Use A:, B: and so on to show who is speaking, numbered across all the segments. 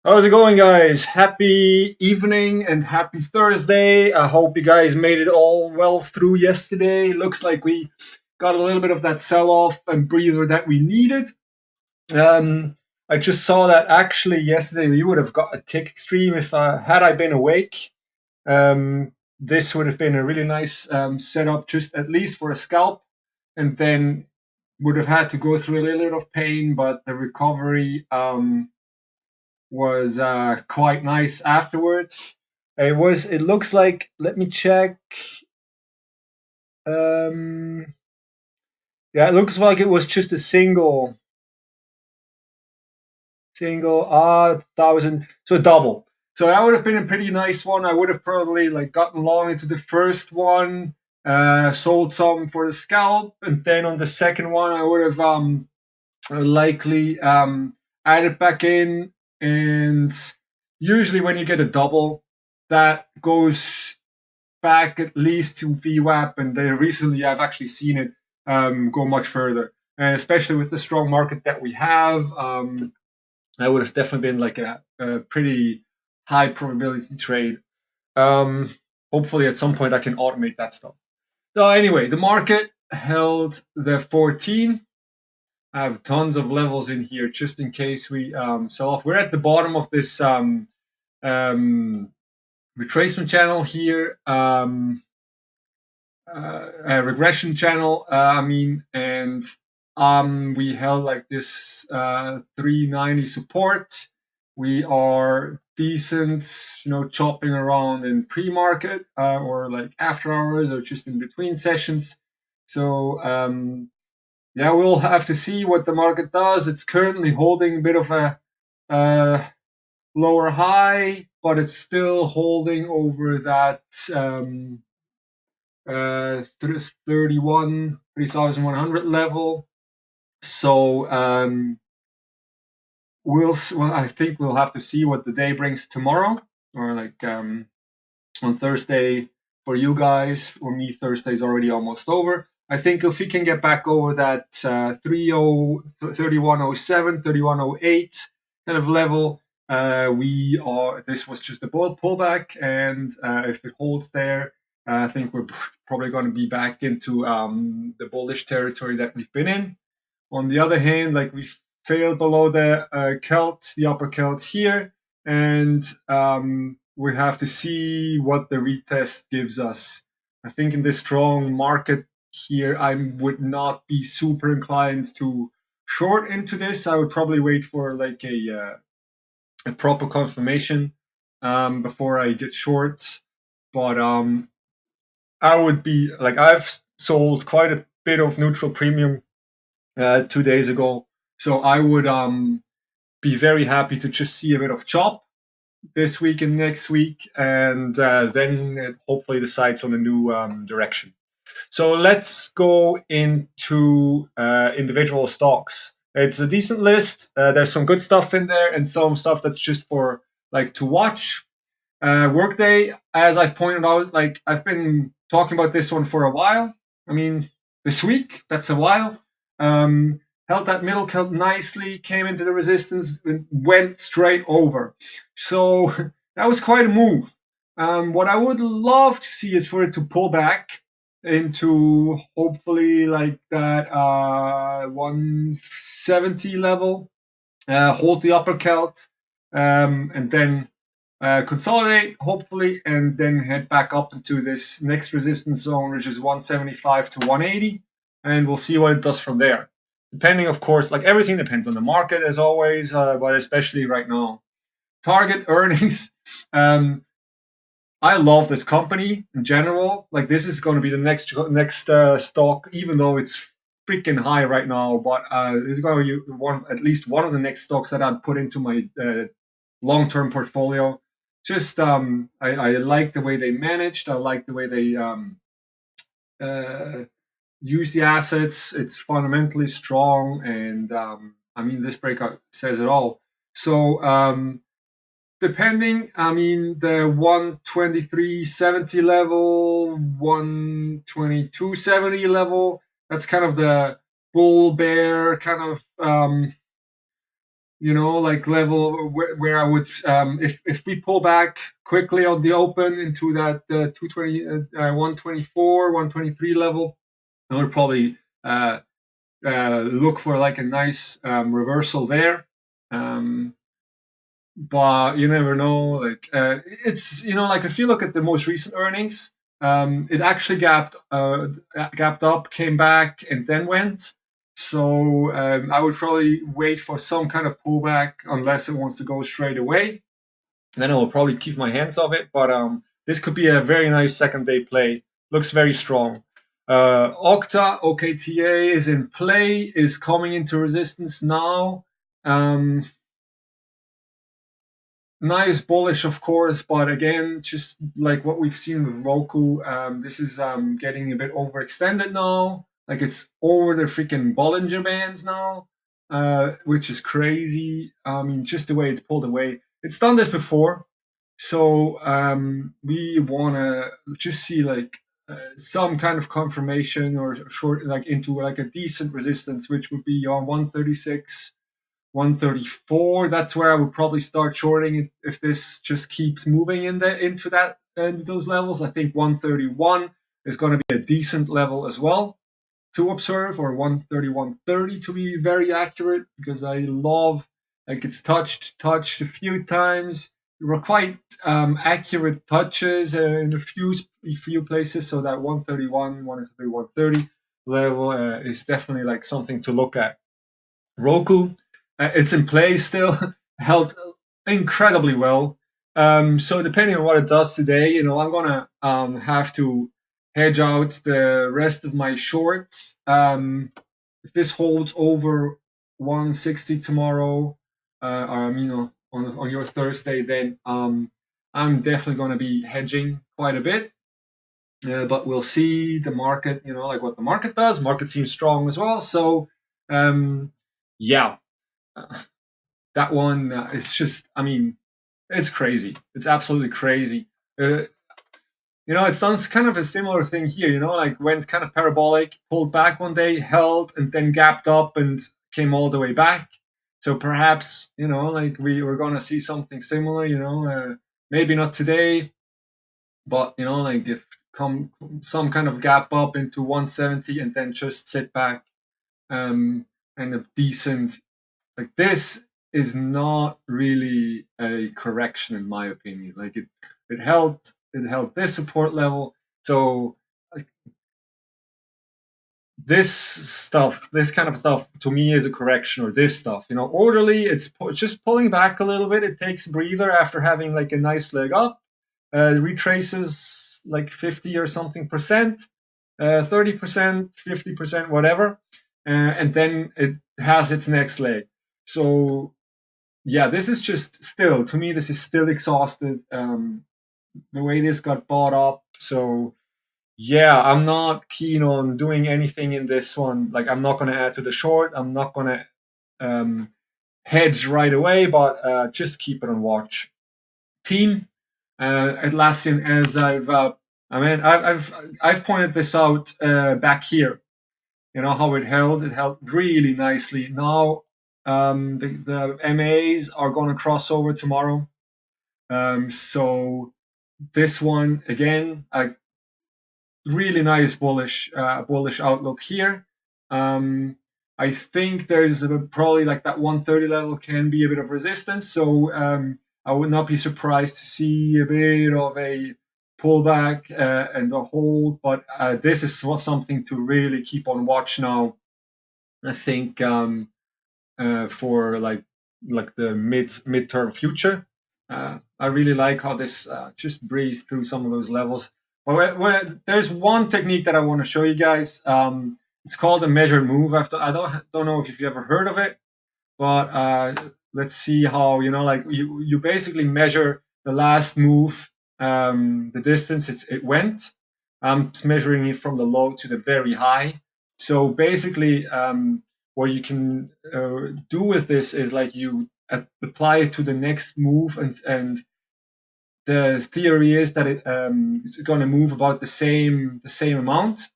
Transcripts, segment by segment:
A: How's it going, guys? Happy evening and happy Thursday. I hope you guys made it all well through yesterday. Looks like we got a little bit of that sell off and breather that we needed. Um, I just saw that actually yesterday we would have got a tick stream if had I been awake. This would have been a really nice setup, just at least for a scalp, and then would have had to go through a little bit of pain, but the recovery was quite nice afterwards. It looks like, let me check. Um, yeah, it looks like it was just a single 1,000, so a double. So that would have been a pretty nice one. I would have probably like gotten long into the first one, sold some for the scalp, and then on the second one I would have likely added back in. And usually when you get a double, that goes back at least to VWAP, and then recently I've actually seen it go much further. And especially with the strong market that we have, that would have definitely been like a pretty high probability trade. Um, Hopefully at some point I can automate that stuff. So anyway, the market held the 14. I have tons of levels in here just in case we sell off. We're at the bottom of this um, retracement channel here, a regression channel, and we held like this 390 support. We are decent, chopping around in pre-market or like after hours or just in between sessions. So yeah, we'll have to see what the market does. It's currently holding a bit of a uh, lower high, but it's still holding over that 3,100 level. So I think we'll have to see what the day brings tomorrow, or like on Thursday for you guys. For me, Thursday's already almost over. I think if we can get back over that 3107, 3108 kind of level, this was just a pullback, and if it holds there, I think we're probably going to be back into the bullish territory that we've been in. On the other hand, like we failed below the the upper Celt here, and we have to see what the retest gives us. I think in this strong market here, I would not be super inclined to short into this. I would probably wait for like a proper confirmation before I get short. But I would be like, I've sold quite a bit of neutral premium 2 days ago. So I would be very happy to just see a bit of chop this week and next week, and then it hopefully decides on a new direction. So let's go into individual stocks. It's a decent list. There's some good stuff in there, and some stuff that's just for like to watch. Workday, as I've pointed out, like I've been talking about this one for a while. I mean, this week, that's a while. Held that middle cut nicely, came into the resistance, and went straight over. So that was quite a move. What I would love to see is for it to pull back into hopefully like that 170 level, hold the upper cut, and then consolidate, hopefully, and then head back up into this next resistance zone, which is 175 to 180, and we'll see what it does from there. Depending, of course, like everything depends on the market as always, but especially right now. Target earnings. I love this company in general. Like this is going to be the next stock, even though it's freaking high right now. But it's going to be at least one of the next stocks that I'd put into my long-term portfolio. Just I like the way they managed. I like the way they uh, use the assets. It's fundamentally strong, and I mean this breakout says it all. So depending, I mean the 123.70 level, 122.70 level. That's kind of the bull bear kind of like level where I would, if we pull back quickly on the open into that 220, 124, 123 level, I would probably look for like a nice reversal there. But you never know. Like it's like if you look at the most recent earnings, it actually gapped up, came back, and then went. So I would probably wait for some kind of pullback unless it wants to go straight away. Then I will probably keep my hands off it. But this could be a very nice second day play. Looks very strong. Okta OKTA is in play, is coming into resistance now. Nice bullish, of course, but again, just like what we've seen with Roku, this is getting a bit overextended now. Like it's over the freaking Bollinger Bands now, which is crazy. I mean, just the way it's pulled away. It's done this before, so we want to just see like some kind of confirmation or short, like into like a decent resistance, which would be on 136. 134. That's where I would probably start shorting it if this just keeps moving into those levels. I think 131 is going to be a decent level as well to observe, or 131.30 to be very accurate, because I love like it's touched a few times. There were quite accurate touches in a few places, so that 131, 130 level is definitely like something to look at. Roku, it's in play still, held incredibly well. So depending on what it does today, I'm gonna have to hedge out the rest of my shorts. If this holds over 160 tomorrow, on your Thursday, then I'm definitely gonna be hedging quite a bit. But we'll see the market, like what the market does. Market seems strong as well. So yeah, that one is just, I mean, it's crazy. It's absolutely crazy. It's done kind of a similar thing here, like went kind of parabolic, pulled back one day, held, and then gapped up and came all the way back. So perhaps, like we're going to see something similar, maybe not today, but, like if come some kind of gap up into 170 and then just sit back and a decent, like this is not really a correction in my opinion. Like it held this support level. So like this kind of stuff to me is a correction, or this stuff, orderly, it's just pulling back a little bit. It takes a breather after having like a nice leg up, retraces like 50 or something percent, 30%, 50%, whatever, and then it has its next leg. So yeah, this is just still, to me, this is still exhausted. The way this got bought up. So yeah, I'm not keen on doing anything in this one. Like I'm not going to add to the short. I'm not going to hedge right away, but just keep it on watch. Team Atlassian, as I've pointed this out back here. How it held really nicely. Now the MAs are going to cross over tomorrow. So this one again, a really nice bullish outlook here. I think there's probably like that 130 level can be a bit of resistance. So I would not be surprised to see a bit of a pullback and a hold. But this is something to really keep on watch now. I think for like the midterm future. I really like how this just breezed through some of those levels. But there's one technique that I want to show you guys. It's called a measured move. I don't know if you've ever heard of it, but let's see how, like you basically measure the last move, the distance it went. I'm measuring it from the low to the very high. So basically, what you can do with this is like you apply it to the next move, and the theory is that it's going to move about the same amount.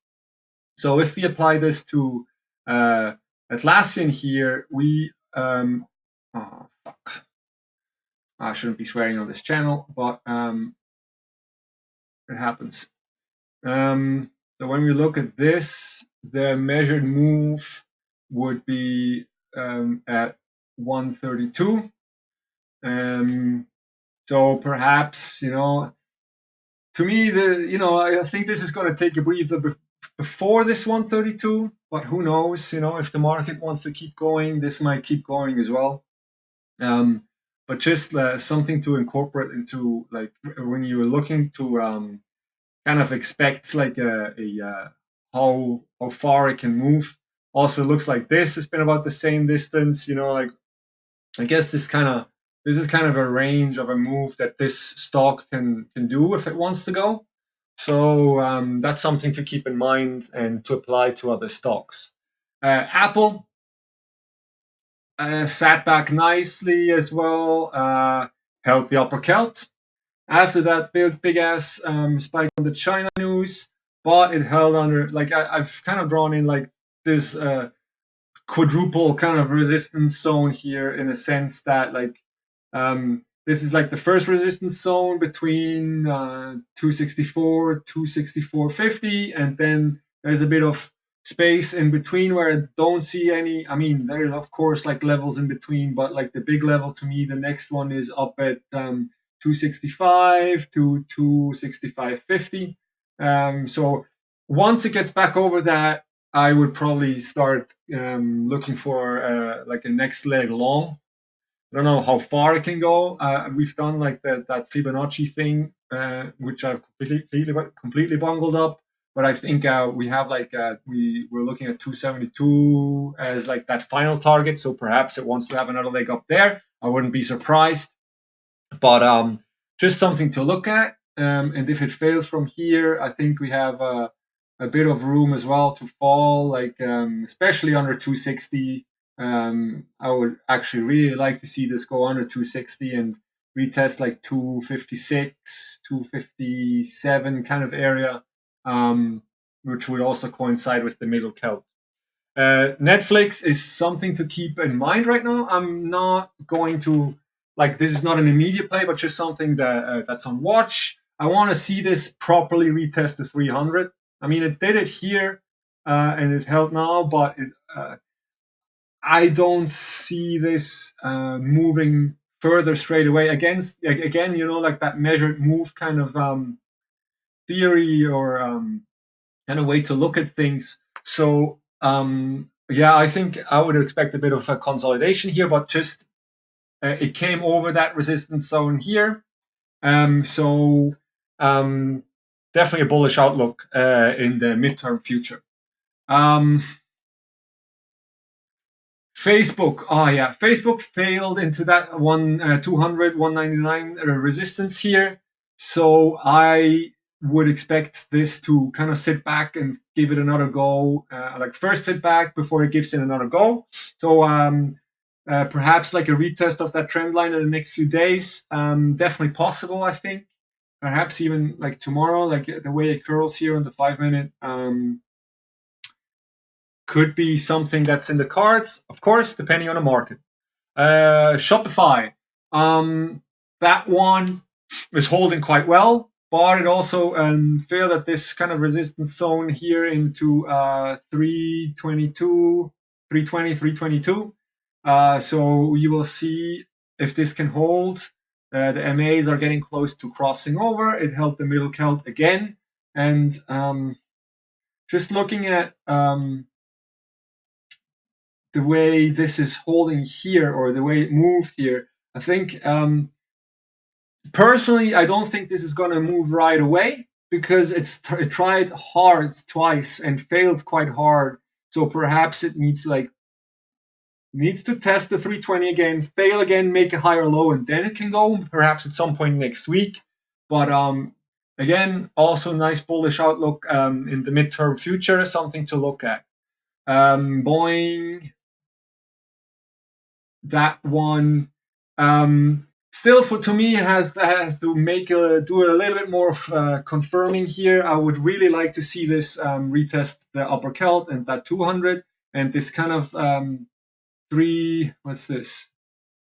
A: So if we apply this to Atlassian here, we Oh, fuck. I shouldn't be swearing on this channel, but it happens. So when we look at this, the measured move would be at 132. So perhaps, to me, I think this is going to take a breather before this 132, but who knows, if the market wants to keep going, this might keep going as well. But just something to incorporate into, like, when you're looking to kind of expect like how far it can move. Also looks like this has been about the same distance, like I guess this is kind of a range of a move that this stock can do if it wants to go. So that's something to keep in mind and to apply to other stocks. Apple sat back nicely as well, held the upper Celt. After that big ass spike on the China news, but it held under, like I've kind of drawn in like this quadruple kind of resistance zone here, in a sense that like this is like the first resistance zone between 264, 264.50, and then there's a bit of space in between where I don't see any. I mean, there's of course like levels in between, but like the big level to me, the next one is up at 265 to 265.50. So once it gets back over that, I would probably start looking for like a next leg long. I don't know how far it can go. We've done like that Fibonacci thing, which I've completely bungled up. But I think we have like we're looking at 272 as like that final target. So perhaps it wants to have another leg up there. I wouldn't be surprised. But just something to look at. And if it fails from here, I think we have a bit of room as well to fall, like especially under 260. I would actually really like to see this go under 260 and retest like 256, 257 kind of area, which would also coincide with the middle Celt. Netflix is something to keep in mind right now. I'm not going to, like, this is not an immediate play, but just something that's on watch. I want to see this properly retest the 300. I mean, it did it here and it held now, but I don't see this moving further straight away. Again, like that measured move kind of theory or kind of way to look at things. So yeah, I think I would expect a bit of a consolidation here, but just it came over that resistance zone here. So definitely a bullish outlook in the midterm future. Facebook, Facebook failed into that 200, 199 resistance here. So I would expect this to kind of sit back and give it another go, like first sit back before it gives it another go. So perhaps like a retest of that trend line in the next few days, definitely possible, I think. Perhaps even like tomorrow, like the way it curls here on the 5-minute, could be something that's in the cards, of course, depending on the market. Shopify, that one is holding quite well, but it also failed at this kind of resistance zone here into 322, 320, 322. So you will see if this can hold. The MAs are getting close to crossing over. It held the middle Celt again. And just looking at the way this is holding here, or the way it moved here, I think personally, I don't think this is going to move right away, because it tried hard twice and failed quite hard. So perhaps it needs to test the 320 again, fail again, make a higher low, and then it can go perhaps at some point next week. But again, also nice bullish outlook in the midterm future, something to look at. Boeing, that one still, to me, has to do a little bit more of confirming here. I would really like to see this retest the upper Celt and that 200 and this kind of what's this?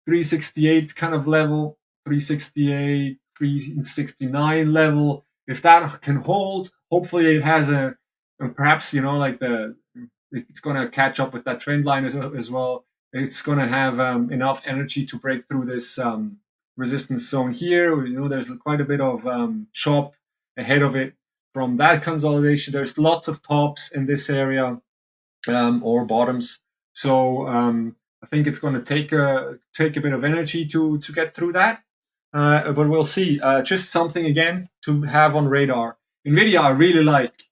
A: 368 kind of level, 368, 369 level. If that can hold, hopefully it has a, and perhaps like it's going to catch up with that trend line as well. It's going to have enough energy to break through this resistance zone here. There's quite a bit of chop ahead of it from that consolidation. There's lots of tops in this area or bottoms. So I think it's going to take a bit of energy to get through that. But we'll see. Just something again to have on radar. Nvidia, I really like.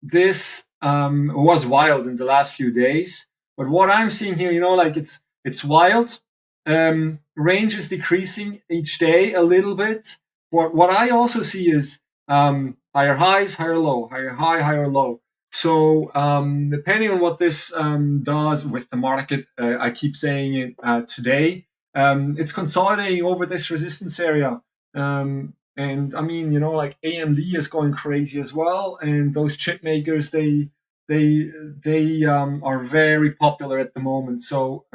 A: This was wild in the last few days, but what I'm seeing here, like it's wild. Range is decreasing each day a little bit. What I also see is higher highs, higher low, higher high, higher low. So depending on what this does with the market, I keep saying it today, it's consolidating over this resistance area. And I mean, like AMD is going crazy as well, and those chip makers, they are very popular at the moment. So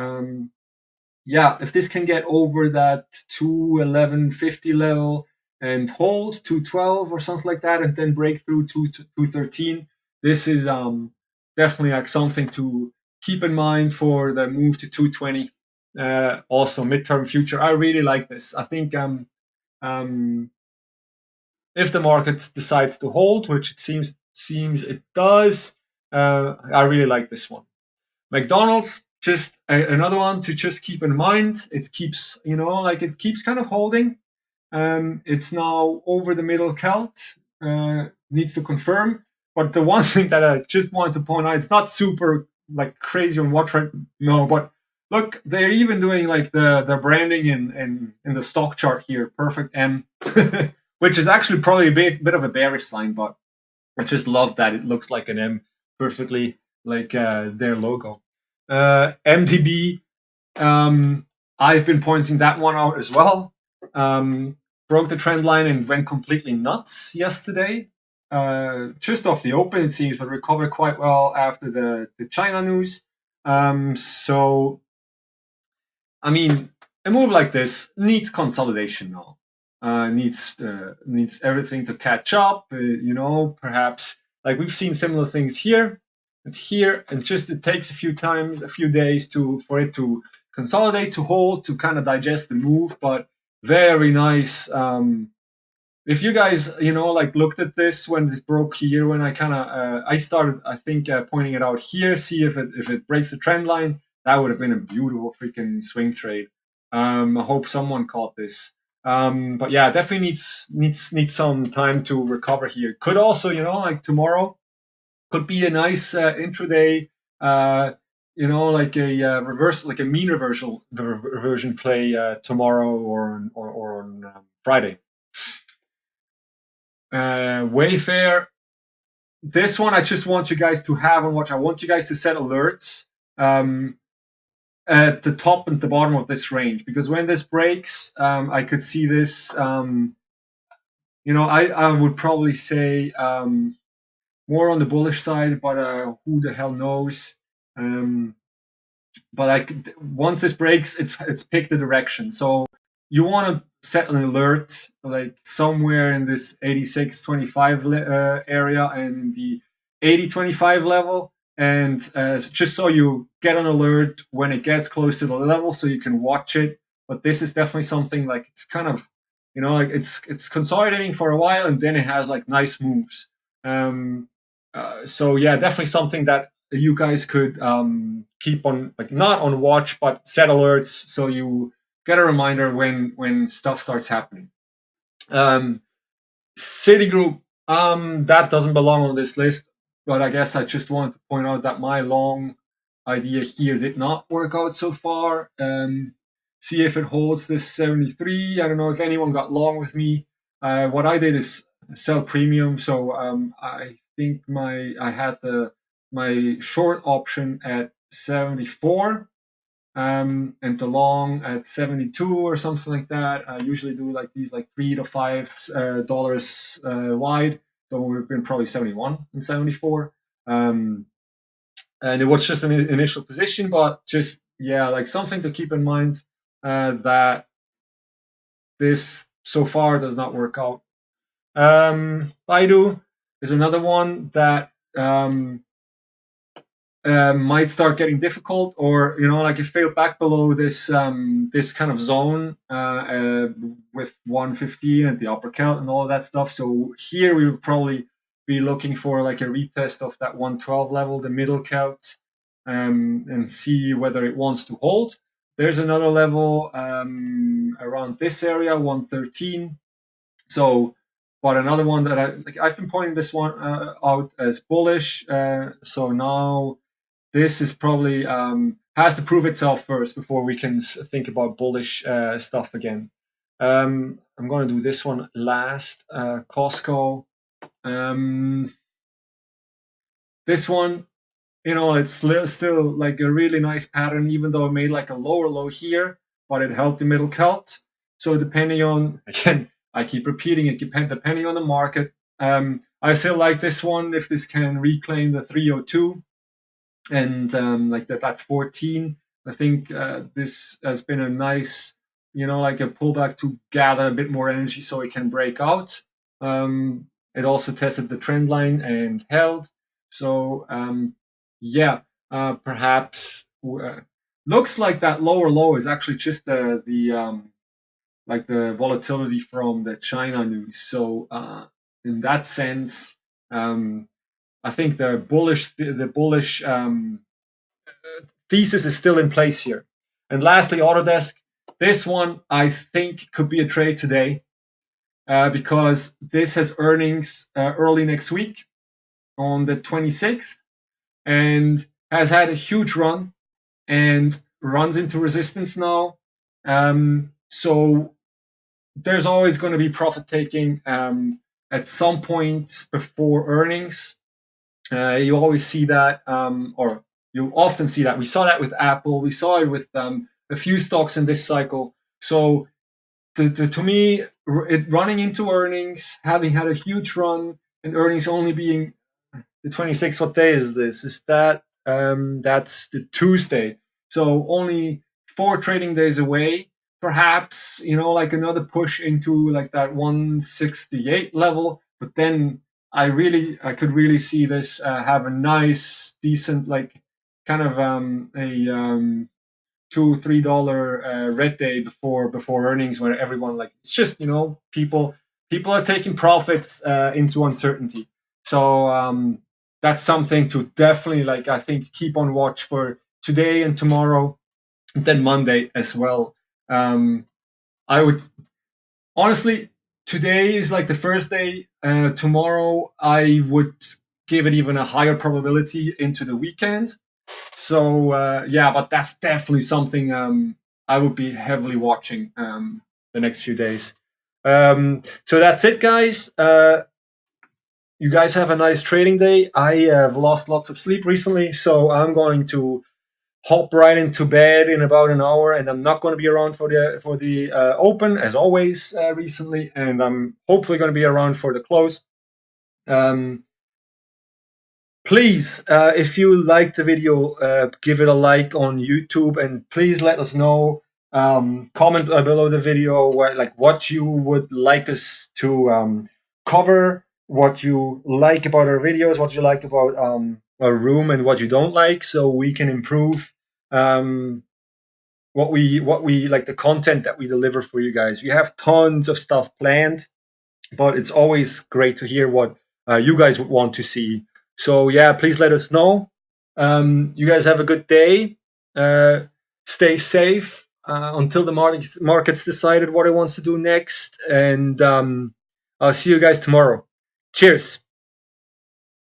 A: yeah, if this can get over that 211.50 level and hold 212 or something like that, and then break through 213, this is definitely like something to keep in mind for the move to 220. Also midterm future, I really like this. I think if the market decides to hold, which it seems it does, I really like this one. McDonald's, just another one to just keep in mind. It keeps, it keeps kind of holding. It's now over the middle celt. Needs to confirm. But the one thing that I just wanted to point out, it's not super like crazy on watch right now, but look, they're even doing like the branding in the stock chart here, perfect M, which is actually probably a bit of a bearish sign, but I just love that it looks like an M perfectly, like their logo. MDB, I've been pointing that one out as well. Broke the trend line and went completely nuts yesterday. Just off the open, it seems, but recovered quite well after the China news. So, I mean, a move like this needs consolidation now. Needs everything to catch up. Perhaps like we've seen similar things here and here, and just it takes a few days for it to consolidate, to hold, to kind of digest the move. But very nice. If you guys, looked at this when it broke here, when I started, I think, pointing it out here, see if it breaks the trend line, that would have been a beautiful freaking swing trade. I hope someone caught this. But yeah, definitely needs some time to recover here. Could also, like tomorrow, could be a nice intraday, like a reverse, like a mean reversion play tomorrow or on Friday. Wayfair, this one I just want you guys to have on watch. I want you guys to set alerts at the top and the bottom of this range, because when this breaks, I could see this. I would probably say more on the bullish side, but who the hell knows? But like once this breaks, it's picked the direction. So you want to set an alert like somewhere in this 86.25 area and the 80.25 level, and just so you get an alert when it gets close to the level, so you can watch it. But this is definitely something like it's kind of, like it's consolidating for a while, and then it has like nice moves. So yeah, definitely something that you guys could keep on, like not on watch, but set alerts so you get a reminder when stuff starts happening. Citigroup, that doesn't belong on this list, but I guess I just wanted to point out that my long idea here did not work out so far. See if it holds this 73. I don't know if anyone got long with me. What I did is sell premium, so I think I had my short option at 74, and the long at 72 or something like that. I usually do like these like $3 to $5 wide, so we've been probably 71 and 74. And it was just an initial position, but just yeah, like something to keep in mind, that this so far does not work out. Baidu is another one that might start getting difficult, or like it failed back below this kind of zone, with 115 at the upper count and all of that stuff. So here we would probably be looking for like a retest of that 112 level, the middle count, and see whether it wants to hold. There's another level around this area, 113. So, but another one that I've been pointing this one out as bullish. So now this is probably has to prove itself first before we can think about bullish stuff again. I'm going to do this one last. Costco. This one, it's still like a really nice pattern, even though it made like a lower low here, but it held the middle cult. So depending on, again, I keep repeating it, depending on the market. I still like this one if this can reclaim the 302 and like that 14. I think this has been a nice, like a pullback to gather a bit more energy so it can break out. It also tested the trend line and held. So yeah, perhaps looks like that lower low is actually just the like the volatility from the China news. So in that sense, I think the bullish thesis is still in place here. And lastly, Autodesk. This one I think could be a trade today, because this has earnings early next week on the 26th, and has had a huge run and runs into resistance now. So there's always going to be profit taking at some point before earnings. You always see that, or you often see that. We saw that with Apple. We saw it with a few stocks in this cycle. So to me, it running into earnings, having had a huge run, and earnings only being the 26th. What day is this? Is that that's the Tuesday? So only 4 trading days away. Perhaps like another push into like that 168 level, but then I could really see this have a nice, decent, like kind of a $2-3 red day before earnings, where everyone, like, it's just people are taking profits into uncertainty. So that's something to definitely, like, I think, keep on watch for today and tomorrow, and then Monday as well. I would honestly, today is like the first day. Tomorrow I would give it even a higher probability into the weekend. So yeah, but that's definitely something I would be heavily watching the next few days. So that's it, guys. You guys have a nice trading day. I have lost lots of sleep recently, so I'm going to hop right into bed in about an hour, and I'm not going to be around for the open as always recently, and I'm hopefully going to be around for the close. Please, if you liked the video, give it a like on YouTube, and please let us know. Comment below the video what you would like us to cover, what you like about our videos, what you like about our room, and what you don't like, so we can improve what we like, the content that we deliver for you guys. We have tons of stuff planned, but it's always great to hear what you guys would want to see. So yeah, please let us know. You guys have a good day. Stay safe until the market's decided what it wants to do next. And I'll see you guys tomorrow. Cheers.